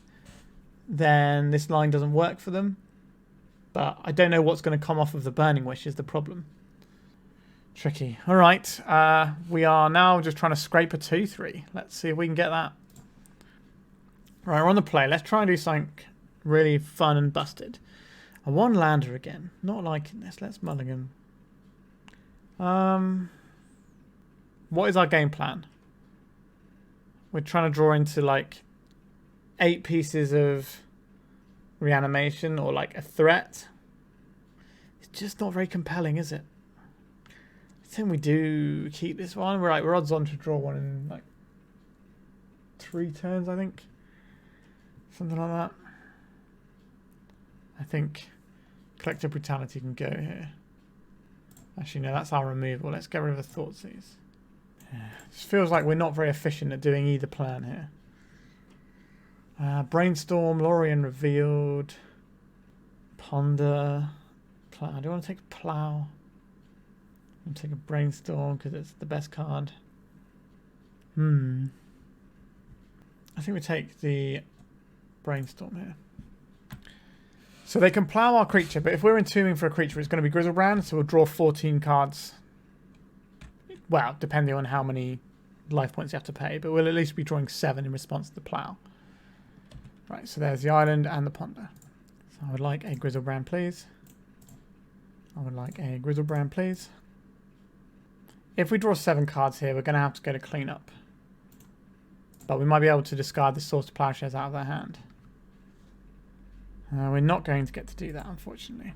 then this line doesn't work for them. But I don't know what's going to come off of the Burning Wish is the problem. Tricky. All right. We are now just trying to scrape a 2-3. Let's see if we can get that. Right, we're on the play. Let's try and do something really fun and busted. A 1-lander again. Not liking this. Let's mulligan. What is our game plan? We're trying to draw into like 8 pieces of reanimation or like a threat. It's just not very compelling, is it? I think we do keep this one. We're odds on to draw one in like 3 turns, I think. Something like that. I think Collective Brutality can go here. Actually, no, that's our removal. Let's get rid of the Thoughtseize. Yeah, it just feels like we're not very efficient at doing either plan here. Brainstorm, Lorien revealed. Ponder. Plow. Do you want to take a Plow? I'm going to take a Brainstorm because it's the best card. I think we take the Brainstorm here. So they can plow our creature, but if we're entombing for a creature, it's going to be Griselbrand, so we'll draw 14 cards. Well, depending on how many life points you have to pay, but we'll at least be drawing 7 in response to the plow. Right, so there's the island and the ponder. So I would like a Griselbrand, please. I would like a Griselbrand, please. If we draw 7 cards here, we're going to have to go to cleanup. But we might be able to discard the Source of Plowshares out of their hand. We're not going to get to do that, unfortunately.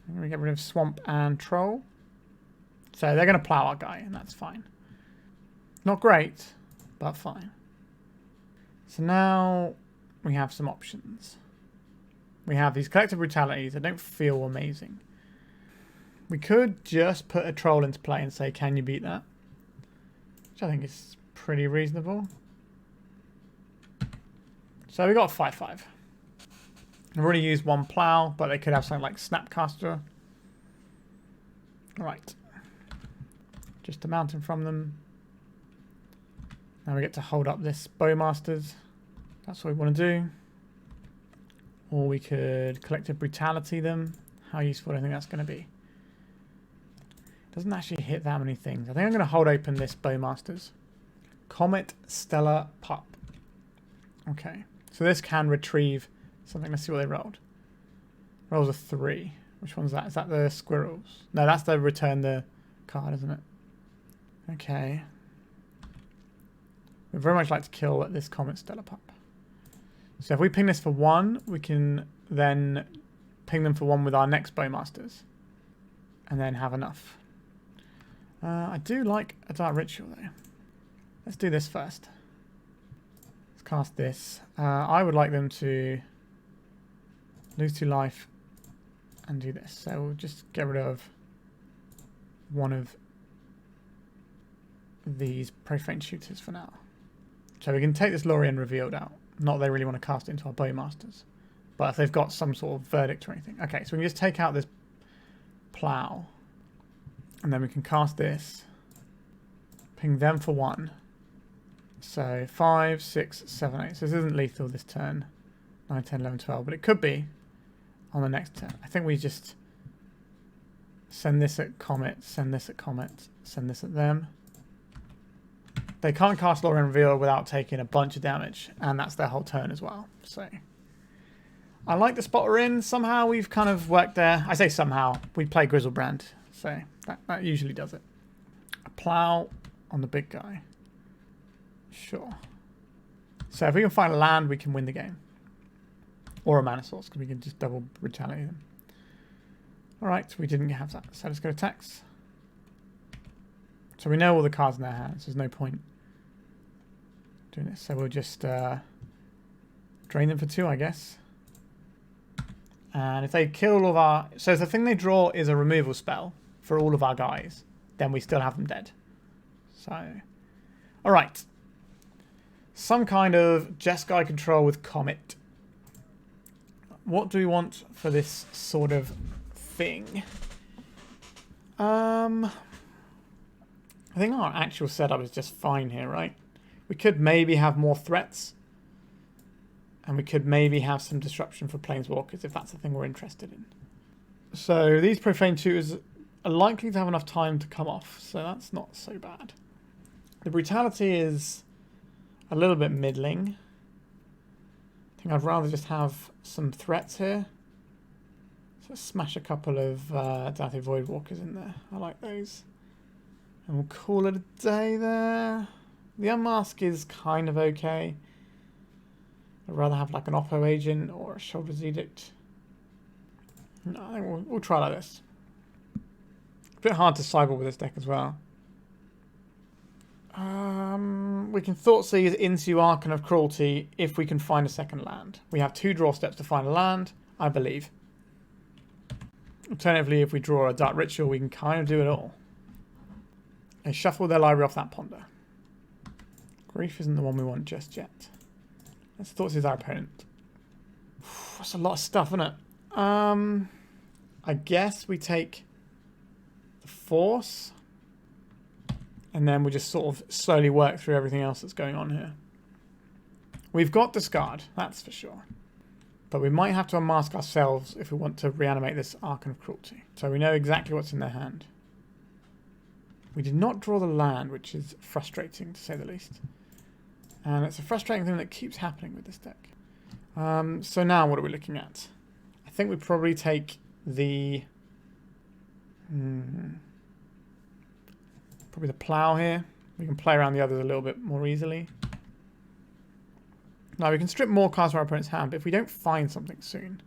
I'm going to get rid of Swamp and Troll. So they're going to plow our guy, and that's fine. Not great, but fine. So now we have some options. We have these Collective Brutalities that don't feel amazing. We could just put a Troll into play and say, can you beat that? Which I think is pretty reasonable. So we got a 5/5. I've already used one plow, but they could have something like Snapcaster. Alright. Just a mountain from them. Now we get to hold up this Bowmasters. That's what we want to do. Or we could Collective Brutality them. How useful do I think that's going to be? Doesn't actually hit that many things. I think I'm going to hold open this Bowmasters. Comet Stellar Pup. Okay. So this can retrieve something. Let's see what they rolled. Rolls a 3. Which one's that? Is that the squirrels? No, that's the return the card, isn't it? Okay. We'd very much like to kill this Comet Stellar Pup. So if we ping this for 1, we can then ping them for 1 with our next Bowmasters. And then have enough. I do like a Dark Ritual though. Let's do this first. Let's cast this. I would like them to lose 2 life and do this. So we'll just get rid of one of these Profane Tutors for now. So we can take this Lorien Revealed out. Not that they really want to cast it into our Bowmasters. But if they've got some sort of verdict or anything. Okay, so we can just take out this plow. And then we can cast this. Ping them for 1. So 5, 6, 7, 8. So this isn't lethal this turn. 9, 10, 11, 12. But it could be on the next turn. I think we just send this at Comet, send this at Comet, send this at them. They can't cast Lorien Reveal without taking a bunch of damage. And that's their whole turn as well. So I like the spot we're in. Somehow we've kind of worked there. I say somehow. We play Griselbrand. So that usually does it. A plow on the big guy. Sure. So if we can find a land, we can win the game. Or a mana source, because we can just double brutality them. Alright, we didn't have that. So let's go to attacks. So we know all the cards in their hands. There's no point doing this. So we'll just drain them for 2, I guess. And if they kill all of our... So if the thing they draw is a removal spell for all of our guys, then we still have them dead. So, alright. Some kind of Jeskai control with Comet. What do we want for this sort of thing? I think our actual setup is just fine here, right? We could maybe have more threats. And we could maybe have some disruption for Planeswalkers if that's the thing we're interested in. So these Profane Tutors are likely to have enough time to come off, so that's not so bad. The Brutality is a little bit middling. I think I'd rather just have some threats here. So smash a couple of Dauthi Voidwalkers in there. I like those. And we'll call it a day there. The Unmask is kind of okay. I'd rather have like an Oppo agent or a Sheoldred's Edict. No, I think we'll try like this. A bit hard to cyber with this deck as well. We can Thoughtseize into Archon of Cruelty if we can find a second land. We have 2 draw steps to find a land, I believe. Alternatively, if we draw a Dark Ritual, we can kind of do it all. They shuffle their library off that ponder. Grief isn't the one we want just yet. Let's Thoughtseize our opponent. That's a lot of stuff, isn't it? I guess we take the Force. And then we just sort of slowly work through everything else that's going on here. We've got Discard, that's for sure. But we might have to unmask ourselves if we want to reanimate this Archon of Cruelty. So we know exactly what's in their hand. We did not draw the land, which is frustrating to say the least. And it's a frustrating thing that keeps happening with this deck. So now what are we looking at? I think we probably take the... probably the plow here. We can play around the others a little bit more easily. Now we can strip more cards from our opponent's hand, but if we don't find something soon,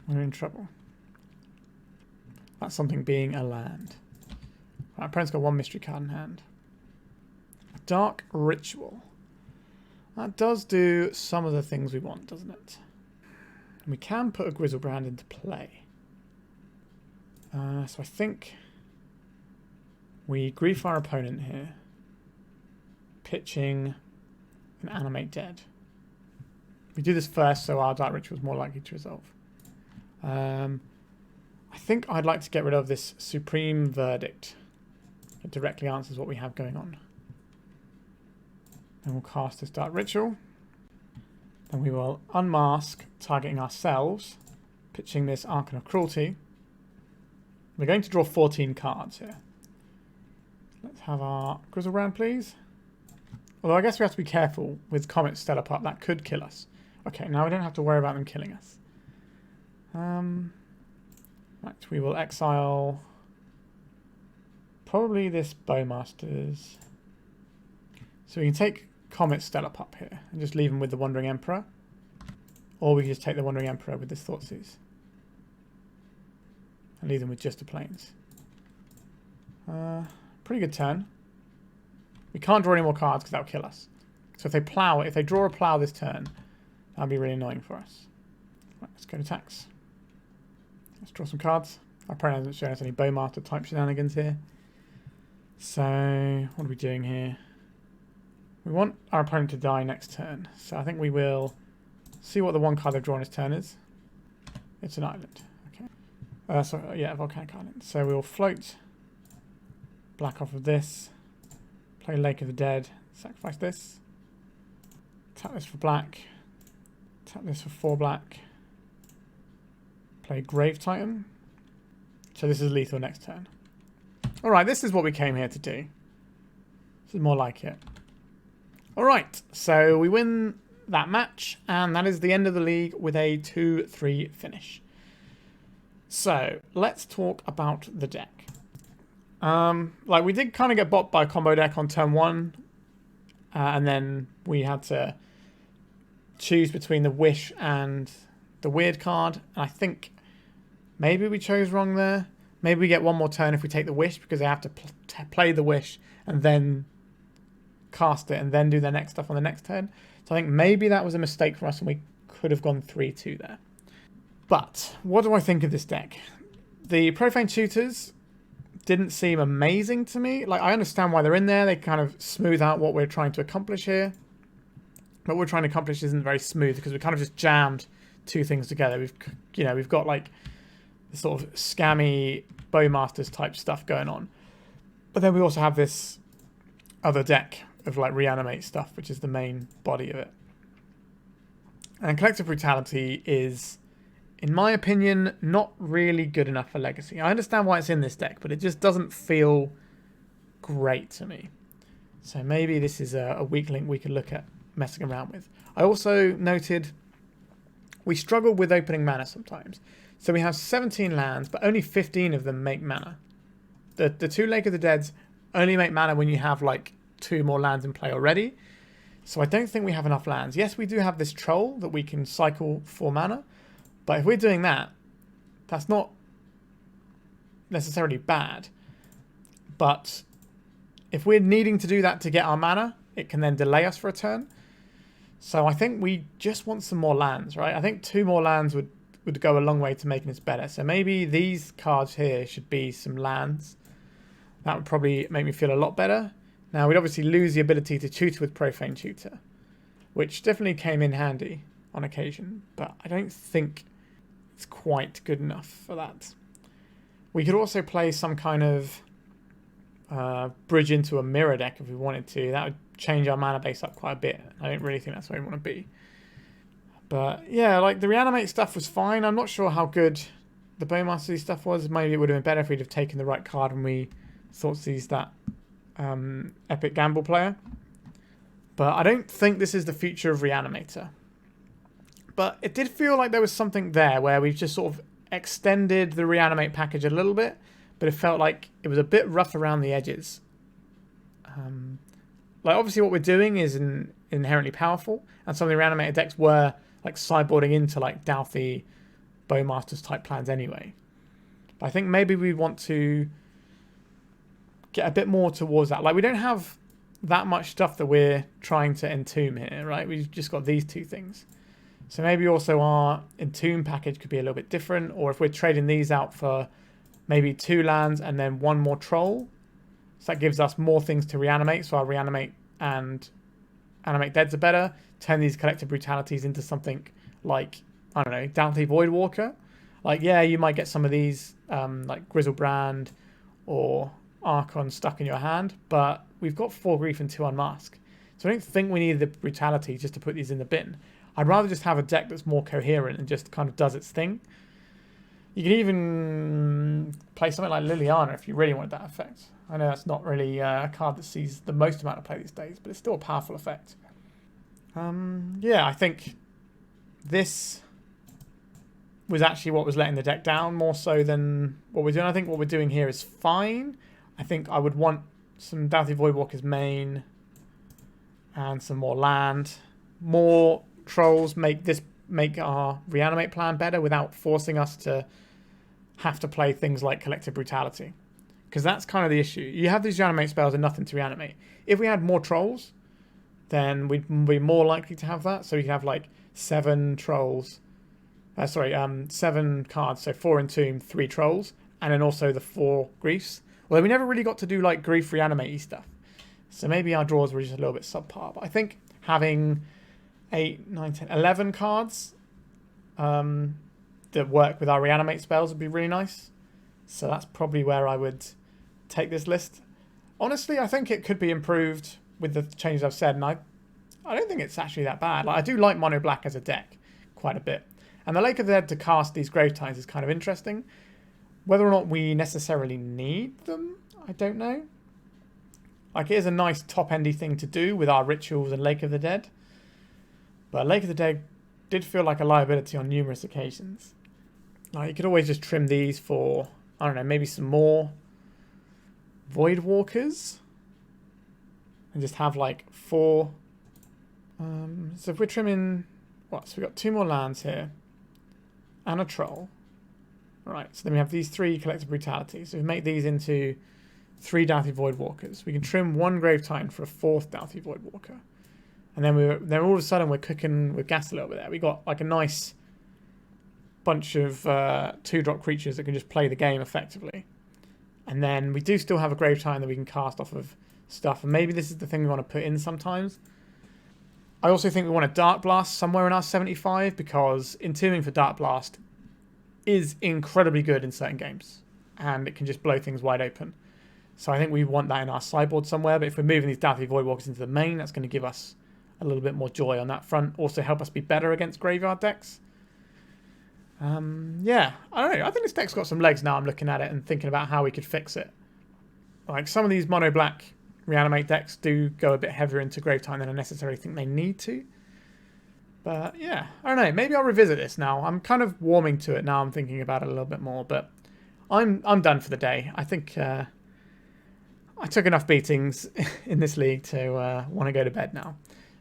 we're in trouble. That something being a land. Our opponent's got one mystery card in hand. Dark Ritual. That does do some of the things we want, doesn't it? We can put a Griselbrand into play. So I think we grief our opponent here, pitching an Animate Dead. We do this first, so our Dark Ritual is more likely to resolve. I think I'd like to get rid of this Supreme Verdict. It directly answers what we have going on. And we'll cast this Dark Ritual. Then we will unmask, targeting ourselves, pitching this Archon of Cruelty. We're going to draw 14 cards here. Let's have our Griselbrand, please. Although I guess we have to be careful with Comet Stellar Pup. That could kill us. Okay, now we don't have to worry about them killing us. Right, we will exile probably this Bowmasters. So we can take Comet Stellar Pup here and just leave him with the Wandering Emperor. Or we can just take the Wandering Emperor with this Thoughtseize. And leave them with just the planes. Pretty good turn. We can't draw any more cards because that'll kill us. So if they plow, if they draw a plow this turn, that'll be really annoying for us. Right, let's go to attacks. Let's draw some cards. Our opponent hasn't shown us any Bowmaster type shenanigans here. So what are we doing here? We want our opponent to die next turn. So I think we will see what the one card they've drawn this turn is. It's an island. Okay. Sorry, yeah, Volcanic Island. So we will float black off of this. Play Lake of the Dead. Sacrifice this. Tap this for black. Tap this for 4 black. Play Grave Titan. So this is lethal next turn. Alright, this is what we came here to do. This is more like it. Alright, so we win that match, and that is the end of the league with a 2-3 finish. So, let's talk about the deck. Like, we did kind of get bot by a combo deck on turn 1, and then we had to choose between the Wish and the Weird card. And I think maybe we chose wrong there. Maybe we get one more turn if we take the Wish, because they have to play the Wish and then cast it and then do their next stuff on the next turn. So I think maybe that was a mistake for us and we could have gone 3-2 there. But what do I think of this deck? The Profane Tutors didn't seem amazing to me. Like, I understand why they're in there. They kind of smooth out what we're trying to accomplish here. What we're trying to accomplish isn't very smooth because we kind of just jammed two things together. We've got like this sort of scammy Bowmasters type stuff going on. But then we also have this other deck of like Reanimate stuff, which is the main body of it. And Collective Brutality is, in my opinion, not really good enough for Legacy. I understand why it's in this deck, but it just doesn't feel great to me. So maybe this is a weak link we could look at messing around with. I also noted we struggle with opening mana sometimes. So we have 17 lands, but only 15 of them make mana. The two Lake of the Deads only make mana when you have like 2 more lands in play already. So I don't think we have enough lands. Yes, we do have this Troll that we can cycle for mana. But if we're doing that, that's not necessarily bad. But if we're needing to do that to get our mana, it can then delay us for a turn. So I think we just want some more lands, right? I think 2 more lands would go a long way to making this better. So maybe these cards here should be some lands. That would probably make me feel a lot better. Now, we'd obviously lose the ability to tutor with Profane Tutor, which definitely came in handy on occasion, but I don't think it's quite good enough for that. We could also play some kind of bridge into a mirror deck if we wanted to. That would change our mana base up quite a bit. I don't really think that's where we want to be. But yeah, like the Reanimate stuff was fine. I'm not sure how good the Bowmasters stuff was. Maybe it would have been better if we'd have taken the right card when we Thoughtseize that Epic Gamble player. But I don't think this is the future of Reanimator. But it did feel like there was something there where we've just sort of extended the Reanimate package a little bit, but it felt like it was a bit rough around the edges. Like obviously what we're doing is inherently powerful, and some of the reanimated decks were like sideboarding into like Dauthi Bowmasters type plans anyway. But I think maybe we want to get a bit more towards that. Like, we don't have that much stuff that we're trying to entomb here, right? We've just got these two things. So maybe also our entomb package could be a little bit different, or if we're trading these out for maybe 2 lands and then 1 more troll, so that gives us more things to reanimate. So our reanimate and animate deads are better. Turn these collective brutalities into something like, I don't know, Dauthi Voidwalker. Like, yeah, you might get some of these like Griselbrand or Archon stuck in your hand, but we've got 4 grief and 2 unmask. So I don't think we need the brutality just to put these in the bin. I'd rather just have a deck that's more coherent and just kind of does its thing. You could even play something like Leyline if you really wanted that effect. I know that's not really a card that sees the most amount of play these days, but it's still a powerful effect. Yeah, I think this was actually what was letting the deck down more so than what we're doing. I think what we're doing here is fine. I think I would want some Dauthi Voidwalker's main and some more land. More trolls make our reanimate plan better without forcing us to have to play things like Collective Brutality. Because that's kind of the issue. You have these reanimate spells and nothing to reanimate. If we had more trolls, then we'd be more likely to have that. So you have like 7 trolls. 7 cards. So 4 Entomb, 3 trolls. And then also the 4 griefs. Although we never really got to do like grief reanimate-y stuff. So maybe our draws were just a little bit subpar. But I think having 8, 9, 10, 11 cards that work with our reanimate spells would be really nice. So that's probably where I would take this list. Honestly, I think it could be improved with the changes I've said, and I don't think it's actually that bad. Like, I do like mono black as a deck quite a bit. And the Lake of the Dead to cast these Grave Tides is kind of interesting. Whether or not we necessarily need them, I don't know. Like, it is a nice top-endy thing to do with our rituals and Lake of the Dead. But Lake of the Dead did feel like a liability on numerous occasions. Like, you could always just trim these for, I don't know, maybe some more Voidwalkers. And just have like 4. So if we're trimming, what? So we've got 2 more lands here. And a troll. Right, so then we have these 3 Collective Brutality. So we make these into 3 Dauthi Voidwalkers. We can trim 1 Grave Titan for a 4th Dauthi Voidwalker. And then all of a sudden we're cooking with gas a little bit there. We got like a nice bunch of 2-drop creatures that can just play the game effectively. And then we do still have a Grave Titan that we can cast off of stuff. And maybe this is the thing we want to put in sometimes. I also think we want a Dark Blast somewhere in our 75 because entombing for Dark Blast is incredibly good in certain games. And it can just blow things wide open. So I think we want that in our sideboard somewhere. But if we're moving these Dauthi Voidwalkers into the main, that's going to give us a little bit more joy on that front. Also help us be better against graveyard decks. Yeah, I don't know. I think this deck's got some legs now. I'm looking at it and thinking about how we could fix it. Like, some of these mono black reanimate decks do go a bit heavier into Grave Titan than I necessarily think they need to. But yeah, I don't know. Maybe I'll revisit this now. I'm kind of warming to it now. I'm thinking about it a little bit more. But I'm done for the day. I think I took enough beatings in this league to want to go to bed now.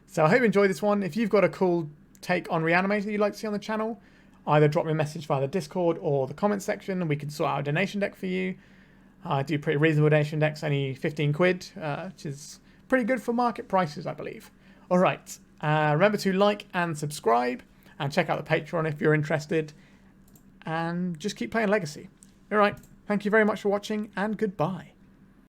So I hope you enjoyed this one. If you've got a cool take on Reanimate that you'd like to see on the channel, either drop me a message via the Discord or the comment section and we can sort out a donation deck for you. I do pretty reasonable donation decks, only 15 quid, which is pretty good for market prices, I believe. All right, remember to like and subscribe and check out the Patreon if you're interested. And just keep playing Legacy. All right, thank you very much for watching and goodbye.